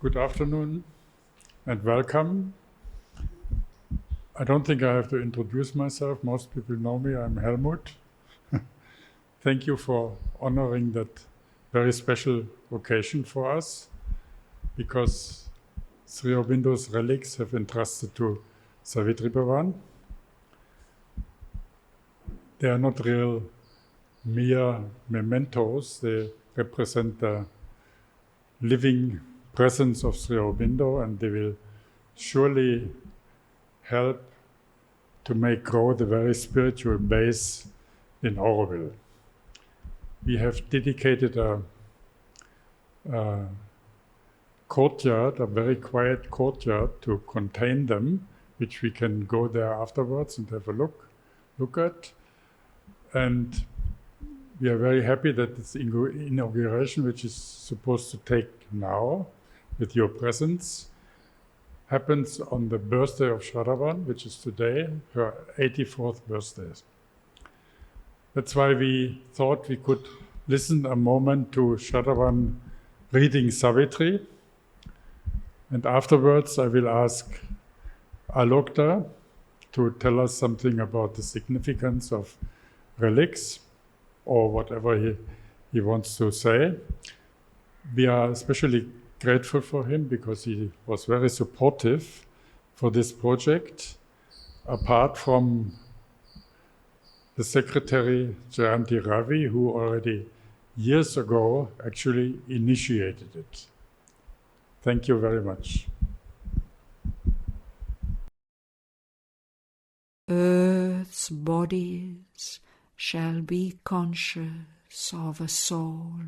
Good afternoon and welcome. I don't think I have to introduce myself. Most people know me. I'm Helmut. Thank you for honoring that very special occasion for us, because Sri Aurobindo's relics have entrusted to Savitri Bhavan. They are not real mere mementos. They represent the living presence of Sri Aurobindo, and they will surely help to make grow the very spiritual base in Auroville. We have dedicated a courtyard, a very quiet courtyard, to contain them, which we can go there afterwards and have a look at. And we are very happy that this inauguration, which is supposed to take now, with your presence, happens on the birthday of Shraddhavan, which is today, her 84th birthday. That's why we thought we could listen a moment to Shraddhavan reading Savitri. And afterwards I will ask Alokta to tell us something about the significance of relics, or whatever he wants to say. We are especially grateful for him because he was very supportive for this project, apart from the secretary Jayanti Ravi, who already years ago actually initiated it. Thank you very much. Earth's bodies shall be conscious of a soul.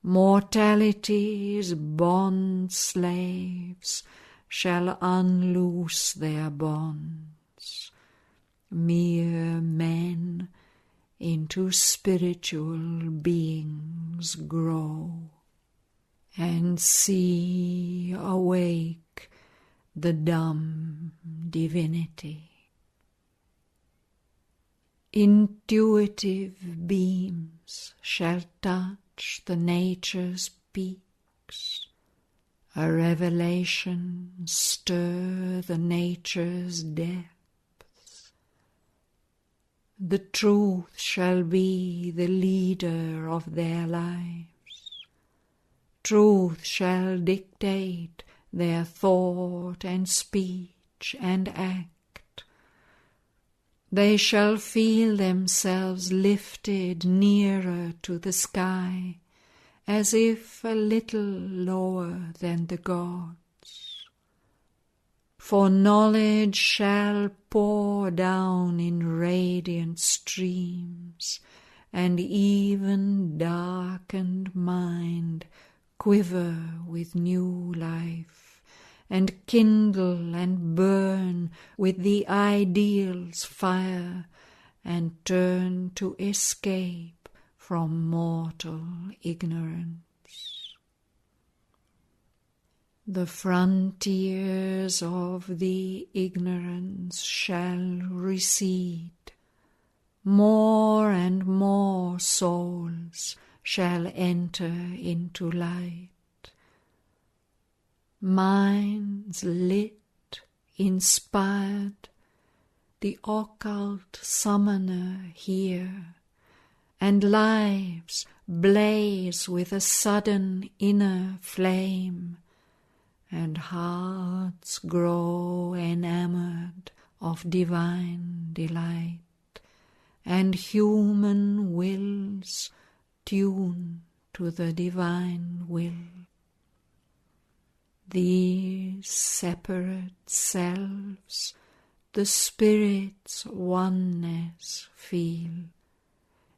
Mortality's bond slaves shall unloose their bonds. Mere men into spiritual beings grow, and see awake the dumb divinity. Intuitive beams shall touch the nature's peaks. A revelation stir the nature's depths. The truth shall be the leader of their lives. Truth shall dictate their thought and speech and act. They shall feel themselves lifted nearer to the sky, as if a little lower than the gods. For knowledge shall pour down in radiant streams, and even darkened mind quiver with new life, and kindle and burn with the ideal's fire, and turn to escape from mortal ignorance. The frontiers of the ignorance shall recede. More and more souls shall enter into light. Minds lit, inspired, the occult summoner hear, and lives blaze with a sudden inner flame, and hearts grow enamored of divine delight, and human wills tune to the divine will. These separate selves the Spirit's oneness feel.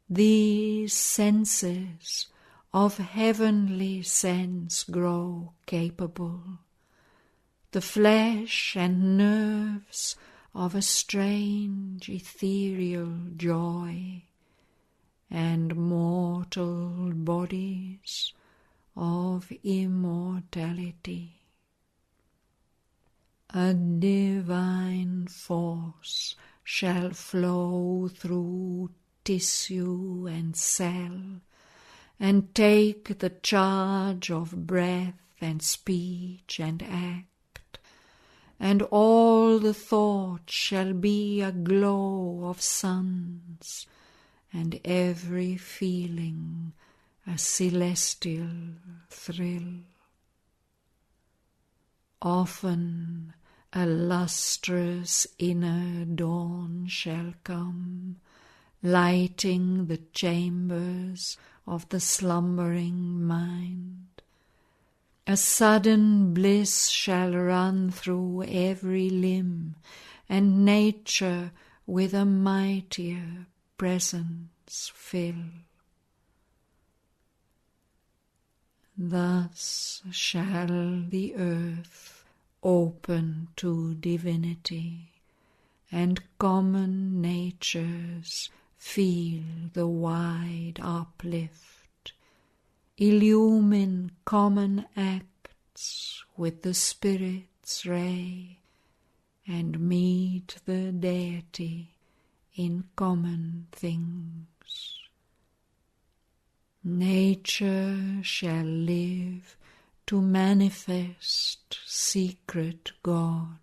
These senses of heavenly sense grow capable. The flesh and nerves of a strange ethereal joy, and mortal bodies of immortality. A divine force shall flow through tissue and cell, and take the charge of breath and speech and act, and all the thoughts shall be a glow of suns, and every feeling a celestial thrill. Often a lustrous inner dawn shall come, lighting the chambers of the slumbering mind. A sudden bliss shall run through every limb, and nature with a mightier presence fill. Thus shall the earth open to divinity, and common natures feel the wide uplift, illumine common acts with the Spirit's ray, and meet the Deity in common things. Nature shall live to manifest secret God.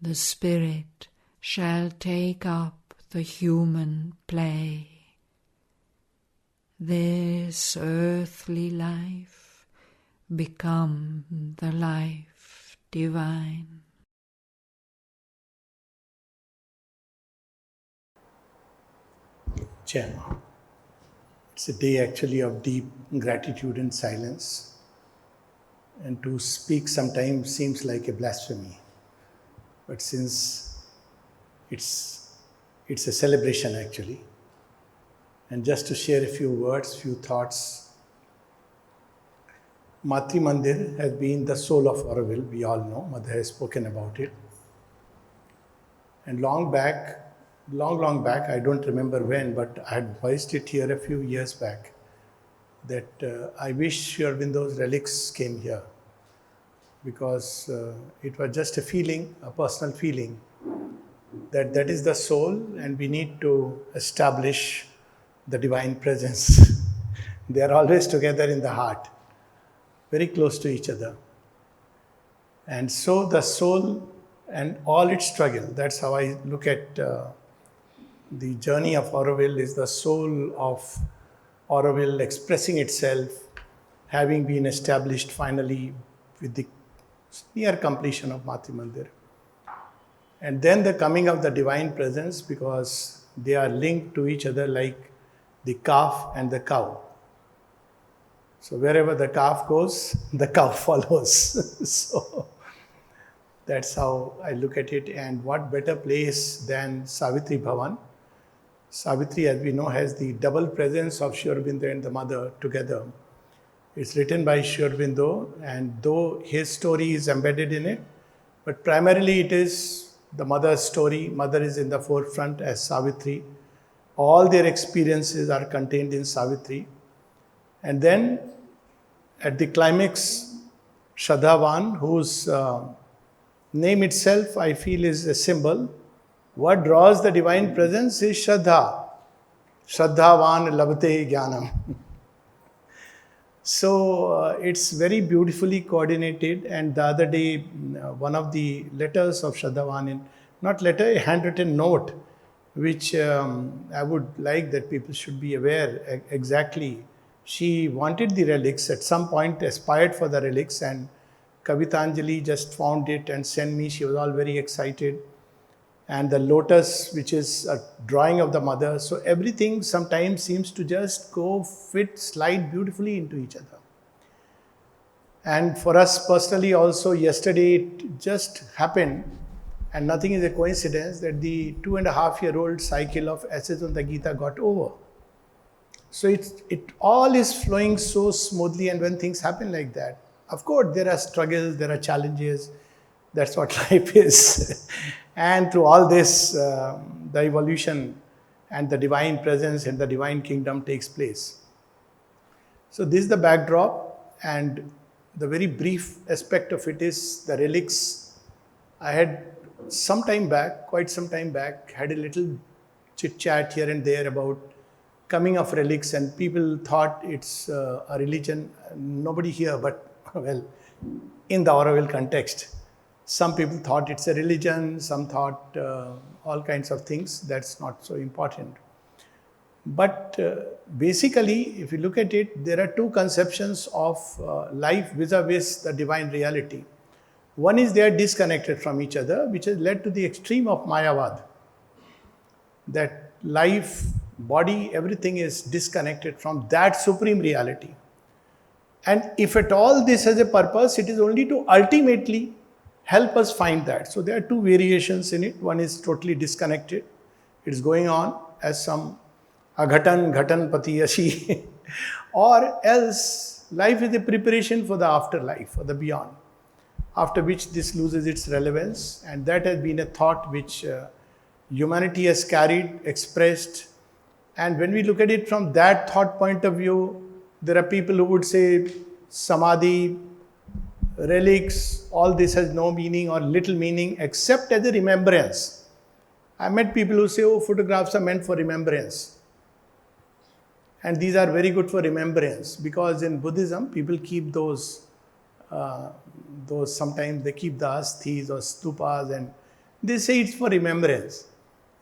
The Spirit shall take up the human play. This earthly life become the life divine. Jai. It's a day actually of deep gratitude and silence. And to speak sometimes seems like a blasphemy. But since it's a celebration actually. And just to share a few words, few thoughts. Matri Mandir has been the soul of Auroville, we all know. Mother has spoken about it. And long back, I don't remember when, but I had voiced it here a few years back, that I wish Aurovind's relics came here, because it was just a feeling, a personal feeling, that is the soul, and we need to establish the divine presence. They are always together in the heart, very close to each other. And so the soul and all its struggle, that's how I look at the journey of Auroville, is the soul of Auroville expressing itself, having been established finally with the near completion of Matri Mandir. And then the coming of the divine presence, because they are linked to each other like the calf and the cow. So wherever the calf goes, the cow follows. So that's how I look at it. And what better place than Savitri Bhavan? Savitri, as we know, has the double presence of Sri Aurobindo and the mother together. It's written by Sri Aurobindo, and though his story is embedded in it, but primarily it is the mother's story. Mother is in the forefront as Savitri. All their experiences are contained in Savitri. And then at the climax, Shraddhavan, whose name itself I feel is a symbol. What draws the divine presence is Shraddha. Shraddhavan labate jnanam. So it's very beautifully coordinated. And the other day, one of the letters of Shraddhavan, not letter, a handwritten note, which I would like that people should be aware exactly. She wanted the relics, at some point aspired for the relics, and Kavitanjali just found it and sent me. She was all very excited. And the lotus, which is a drawing of the mother. So everything sometimes seems to just slide beautifully into each other. And for us personally also, yesterday it just happened, and nothing is a coincidence, that the 2.5-year-old cycle of Essays on the Gita got over. So it all is flowing so smoothly, and when things happen like that, of course there are struggles, there are challenges. That's what life is. And through all this, the evolution and the divine presence and the divine kingdom takes place. So this is the backdrop, and the very brief aspect of it is the relics. I had quite some time back, had a little chit chat here and there about coming of relics, and people thought it's a religion. Nobody here, but well, in the Auroville context, some people thought it's a religion, some thought all kinds of things. That's not so important. But basically, if you look at it, there are two conceptions of life vis-a-vis the divine reality. One is they are disconnected from each other, which has led to the extreme of Mayavad. That life, body, everything is disconnected from that supreme reality. And if at all this has a purpose, it is only to ultimately help us find that. So there are two variations in it. One is totally disconnected. It's going on as some aghatan patiyashi. Or else life is a preparation for the afterlife, for the beyond. After which this loses its relevance. And that has been a thought which humanity has carried, expressed. And when we look at it from that thought point of view, there are people who would say samadhi, relics, all this has no meaning or little meaning except as a remembrance. I met people who say, oh, photographs are meant for remembrance. And these are very good for remembrance, because in Buddhism, people keep those sometimes they keep the asthis or stupas, and they say it's for remembrance.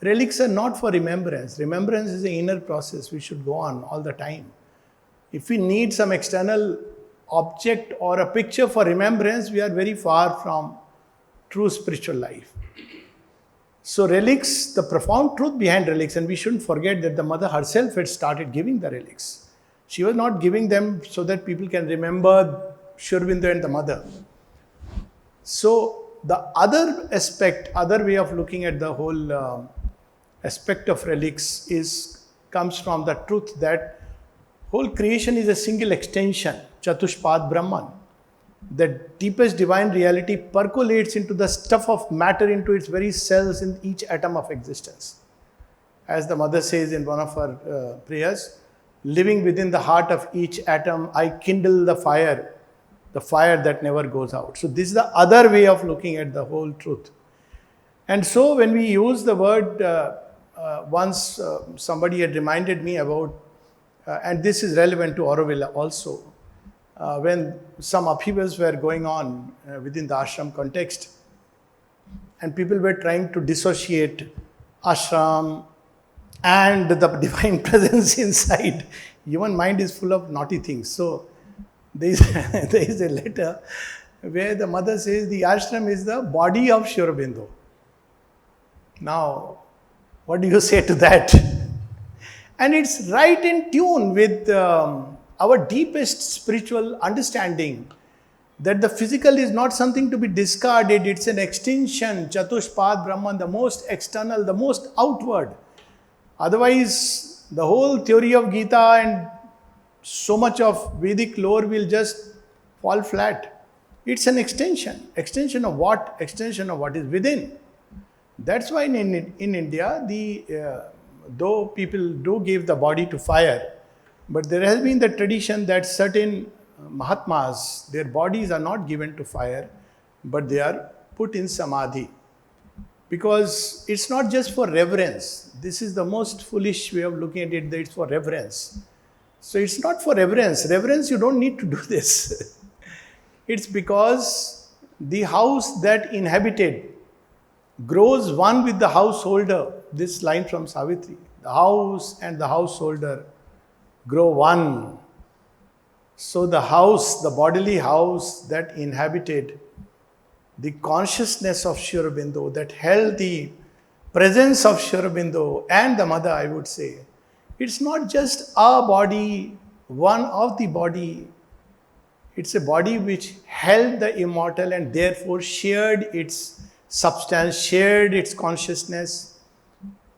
Relics are not for remembrance. Remembrance is an inner process. We should go on all the time. If we need some external object or a picture for remembrance, we are very far from true spiritual life. So relics, the profound truth behind relics, and we shouldn't forget that the mother herself had started giving the relics. She was not giving them so that people can remember Aurobindo and the mother. So the other aspect, other way of looking at the whole aspect of relics comes from the truth that whole creation is a single extension, Chatushpad Brahman. The deepest divine reality percolates into the stuff of matter, into its very cells in each atom of existence. As the mother says in one of her prayers, living within the heart of each atom, I kindle the fire that never goes out. So this is the other way of looking at the whole truth. And so when we use the word, once somebody had reminded me about, and this is relevant to Auroville also, when some upheavals were going on within the ashram context, and people were trying to dissociate ashram and the divine presence inside. Human mind is full of naughty things. So there is a letter where the mother says the ashram is the body of Aurobindo. Now, what do you say to that? And it's right in tune with our deepest spiritual understanding that the physical is not something to be discarded. It's an extension, Chatushpad Brahman, the most external, the most outward. Otherwise, the whole theory of Gita and so much of Vedic lore will just fall flat. It's an extension. Extension of what? Extension of what is within. That's why in India, though people do give the body to fire, but there has been the tradition that certain Mahatmas, their bodies are not given to fire, but they are put in samadhi. Because it's not just for reverence. This is the most foolish way of looking at it, that it's for reverence. So it's not for reverence. Reverence, you don't need to do this. It's because the house that inhabited grows one with the householder. This line from Savitri. The house and the householder grow one. So the house, the bodily house that inhabited the consciousness of Aurobindo, that held the presence of Aurobindo and the mother, I would say, it's not just a body, one of the body. It's a body which held the immortal and therefore shared its substance, shared its consciousness.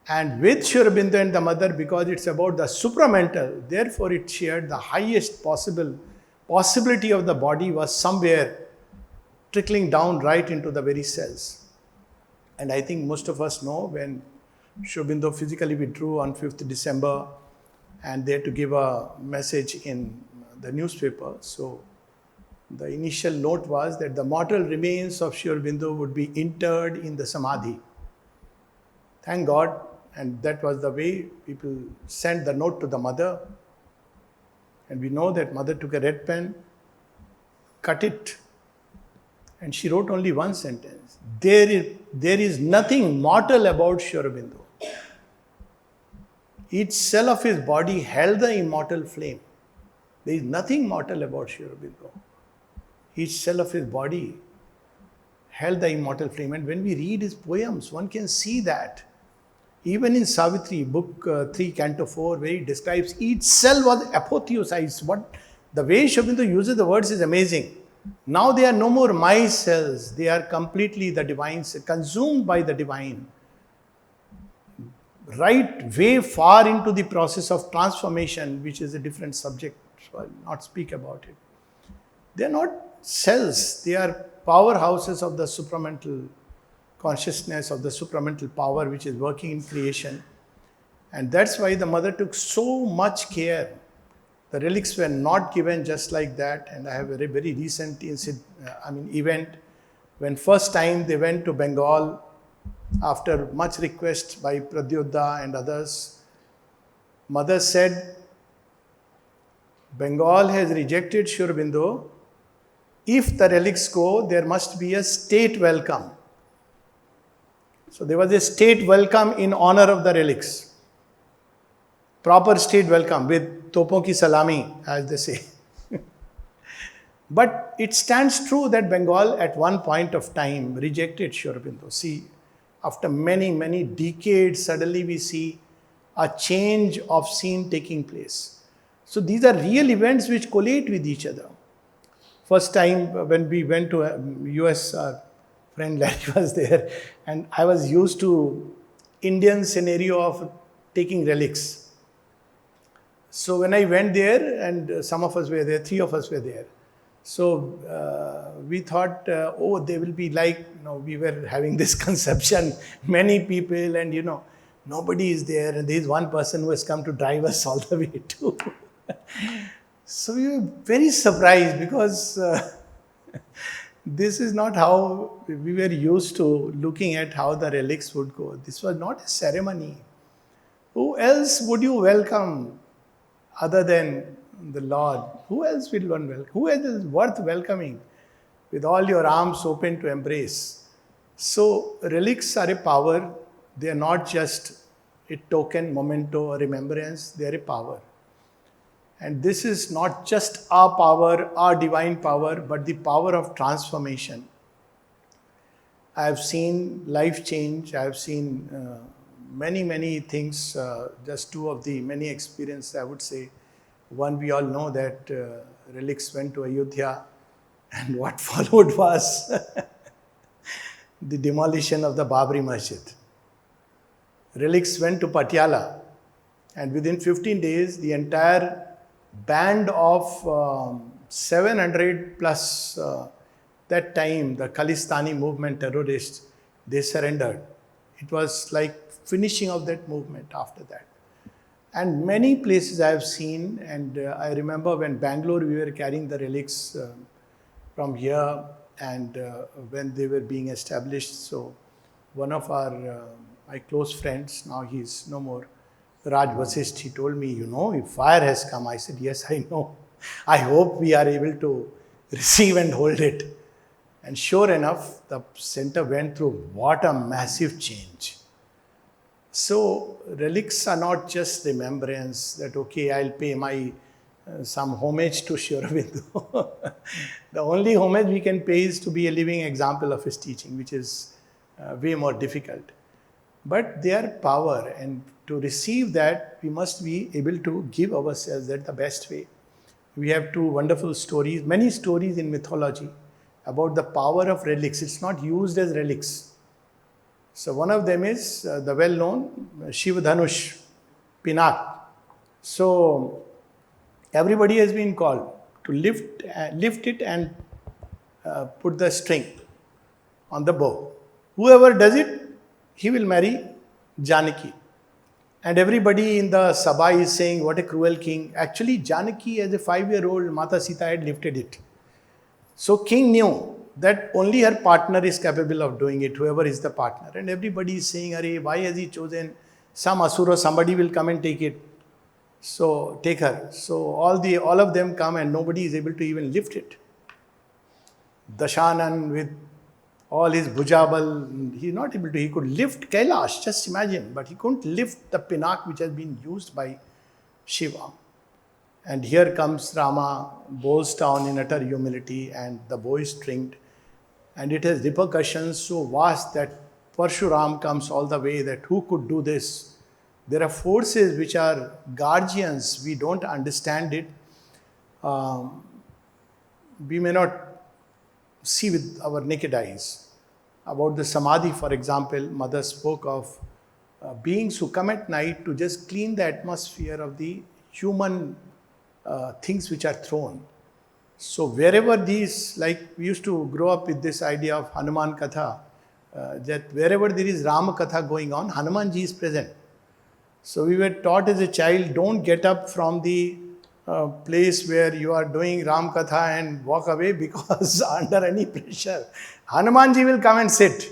And with Aurobindo and the mother, because it's about the supramental, therefore it shared the highest possibility of the body was somewhere trickling down right into the very cells. And I think most of us know when Aurobindo physically withdrew on 5th December and they had to give a message in the newspaper. So the initial note was that the mortal remains of Aurobindo would be interred in the Samadhi. Thank God, And that was the way people sent the note to the mother. And we know that mother took a red pen, cut it, and she wrote only one sentence. There is nothing mortal about Sri Aurobindo. Each cell of his body held the immortal flame. There is nothing mortal about Sri Aurobindo. Each cell of his body held the immortal flame. And when we read his poems, one can see that. Even in Savitri, book 3, canto 4, where he describes each cell was apotheosized. The way Sri Aurobindo uses the words is amazing. Now they are no more my cells. They are completely the divine, consumed by the divine. Right way far into the process of transformation, which is a different subject, so I will not speak about it. They are not cells. They are powerhouses of the supramental consciousness, of the supramental power which is working in creation. And that's why the mother took so much care. The relics were not given just like that. And I have a very recent event when first time they went to Bengal after much request by Pradyuddha and others. Mother said, Bengal has rejected Sri Aurobindo. If the relics go, there must be a state welcome. So there was a state welcome in honor of the relics. Proper state welcome with topon ki salami, as they say. But it stands true that Bengal at one point of time rejected Sri Aurobindo. See, after many, many decades, suddenly we see a change of scene taking place. So these are real events which collate with each other. First time when we went to US, our friend Larry was there, and I was used to Indian scenario of taking relics. So when I went there, and some of us were there, 3 of us were there. So we thought, they will be like, we were having this conception, many people, and nobody is there, and there is one person who has come to drive us all the way to. So we were very surprised because this is not how we were used to looking at how the relics would go. This was not a ceremony. Who else would you welcome other than the Lord? Who else will one welcome? Who else is worth welcoming with all your arms open to embrace? So relics are a power. They are not just a token, memento, or remembrance. They are a power. And this is not just our power, our divine power, but the power of transformation. I have seen life change. I have seen many, many things. Just 2 of the many experiences, I would say. One, we all know that relics went to Ayodhya, and what followed was the demolition of the Babri Masjid. Relics went to Patiala, and within 15 days, the entire band of 700 plus that time, the Khalistani movement terrorists, they surrendered. It was like finishing of that movement after that. And many places I have seen, and I remember when Bangalore we were carrying the relics from here, and when they were being established. So one of my close friends, now he's no more, Raj Vasisht, he told me, if fire has come. I said, yes, I know. I hope we are able to receive and hold it. And sure enough, the center went through what a massive change. So relics are not just remembrance that, okay, I'll pay my some homage to Sri Aurobindo. The only homage we can pay is to be a living example of his teaching, which is way more difficult. But they are power, and to receive that, we must be able to give ourselves that the best way. We have 2 wonderful stories, many stories in mythology about the power of relics. It's not used as relics. So one of them is the well-known Shiva Dhanush, Pinak. So everybody has been called to lift it and put the string on the bow. Whoever does it, he will marry Janaki. And everybody in the Sabha is saying, what a cruel king. Actually, Janaki, as a 5-year-old, Mata Sita had lifted it. So king knew that only her partner is capable of doing it, whoever is the partner. And everybody is saying, Arey, why has he chosen some asura, somebody will come and take it. So take her. So all of them come and nobody is able to even lift it. Dashanan with all his bhujabal, he's not able to, he could lift Kailash, just imagine, but he couldn't lift the pinnacle which has been used by Shiva. And here comes Rama, bows down in utter humility, and the bow is stringed. And it has repercussions so vast that Parshuram comes all the way, that who could do this? There are forces which are guardians, we don't understand it. We may not see with our naked eyes. About the Samadhi, for example, Mother spoke of beings who come at night to just clean the atmosphere of the human things which are thrown. So wherever these, like we used to grow up with this idea of Hanuman Katha, that wherever there is Rama Katha going on, Hanumanji is present. So we were taught as a child, don't get up from the place where you are doing Ram Katha and walk away, because under any pressure, Hanumanji will come and sit.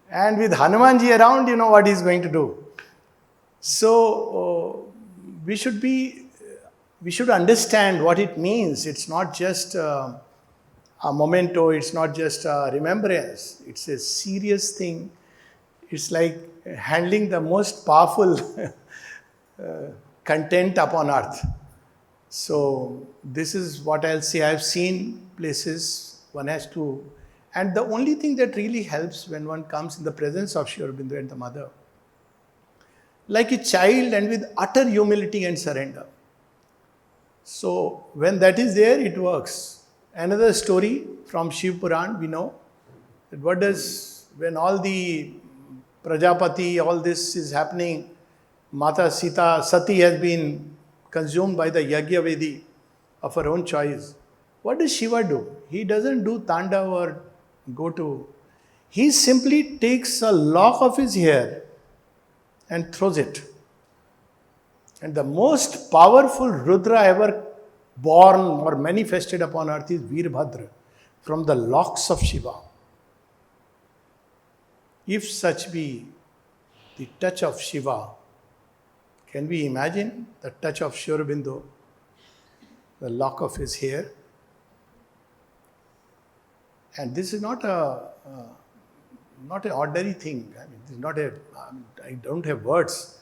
And with Hanumanji around, you know what he is going to do. So we should understand what it means. It's not just a memento, it's not just a remembrance. It's a serious thing. It's like handling the most powerful content upon earth. So this is what I'll say. I've seen places one has to, and the only thing that really helps when one comes in the presence of Sri Aurobindo and the mother, like a child and with utter humility and surrender. So when that is there, it works. Another story from Shiv Puran, we know that when all the Prajapati, all this is happening, Mata Sita, Sati has been consumed by the Yagya Vedi of her own choice. What does Shiva do? He doesn't do Tandav or go to... He simply takes a lock of his hair and throws it. And the most powerful Rudra ever born or manifested upon earth is Veerbhadra, from the locks of Shiva. If such be the touch of Shiva, can we imagine the touch of Sri Aurobindo, the lock of his hair? And this is not an ordinary thing. I mean, this is not I don't have words,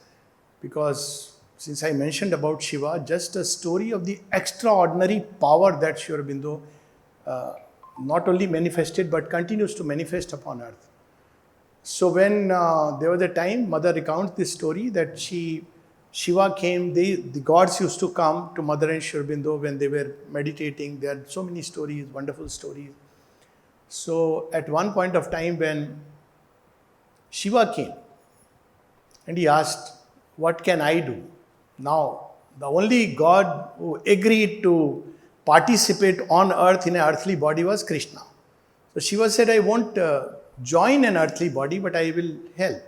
because since I mentioned about Shiva, just a story of the extraordinary power that Sri Aurobindo not only manifested but continues to manifest upon earth. So when there was a time, Mother recounts this story that Shiva came, the gods used to come to Mother and Sri Aurobindo when they were meditating. There are so many stories, wonderful stories. So at one point of time when Shiva came and he asked, what can I do? Now, the only God who agreed to participate on earth in an earthly body was Krishna. So Shiva said, I won't join an earthly body, but I will help.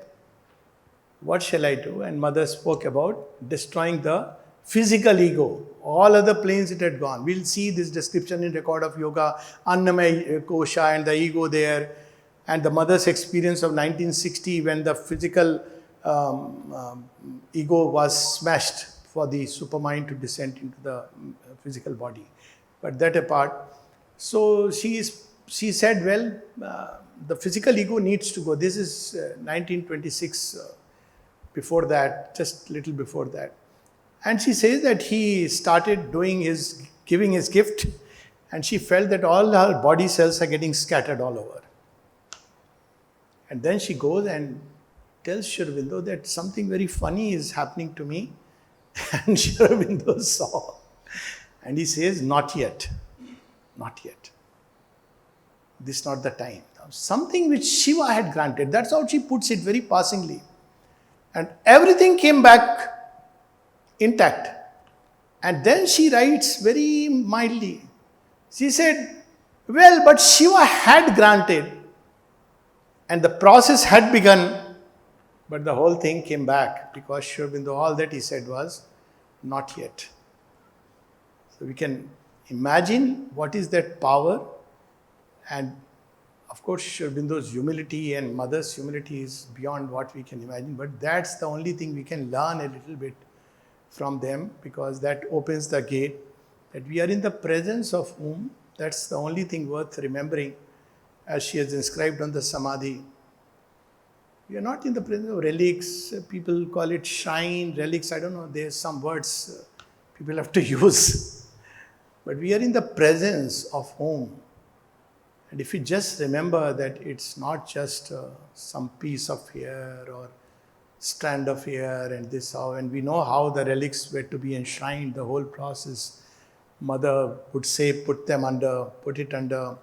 What shall I do? And Mother spoke about destroying the physical ego. All other planes it had gone. We'll see this description in Record of Yoga, Annamaya Kosha and the ego there. And the Mother's experience of 1960 when the physical ego was smashed for the supermind to descend into the physical body. But that apart, so she said, well, the physical ego needs to go. This is 1926, before that, just little before that. And she says that he started giving his gift, and she felt that all her body cells are getting scattered all over. And then she goes and tells Sri Aurobindo that something very funny is happening to me. And Sri Aurobindo saw. And he says, not yet. Not yet. This is not the time. Something which Shiva had granted. That's how she puts it very passingly. And everything came back intact. And then she writes very mildly. She said, well, but Shiva had granted. And the process had begun. But the whole thing came back. Because Sri Aurobindo, all that he said was, not yet. So we can imagine what is that power. And Of course, Aurobindo humility and mother's humility is beyond what we can imagine, but that's the only thing we can learn a little bit from them, because that opens the gate that we are in the presence of whom. That's the only thing worth remembering, as she has inscribed on the Samadhi. We are not in the presence of relics. People call it shrine, relics. I don't know. There's some words people have to use. But we are in the presence of whom. And if you just remember that it's not just some piece of hair or strand of hair and this how, and we know how the relics were to be enshrined, the whole process. Mother would say, put it under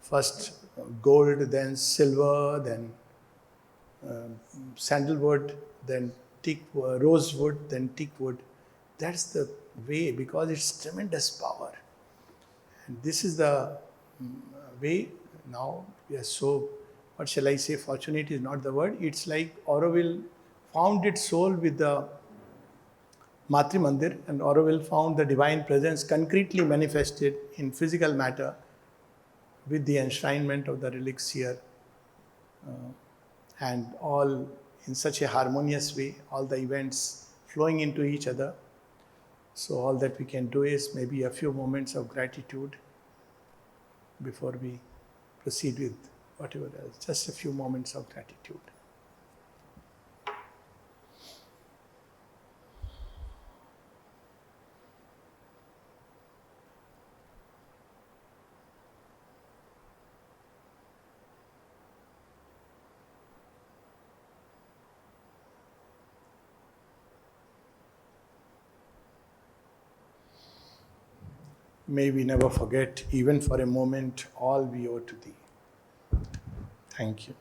first gold, then silver, then sandalwood, then rosewood, then teak wood. That's the way, because it's tremendous power. And this is the way. Now we are so, what shall I say, fortunate is not the word. It's like Auroville found its soul with the Matri Mandir, and Auroville found the divine presence concretely manifested in physical matter with the enshrinement of the relics here. And all in such a harmonious way, all the events flowing into each other. So all that we can do is maybe a few moments of gratitude before we proceed with whatever else. Just a few moments of gratitude. May we never forget, even for a moment, all we owe to Thee. Thank you.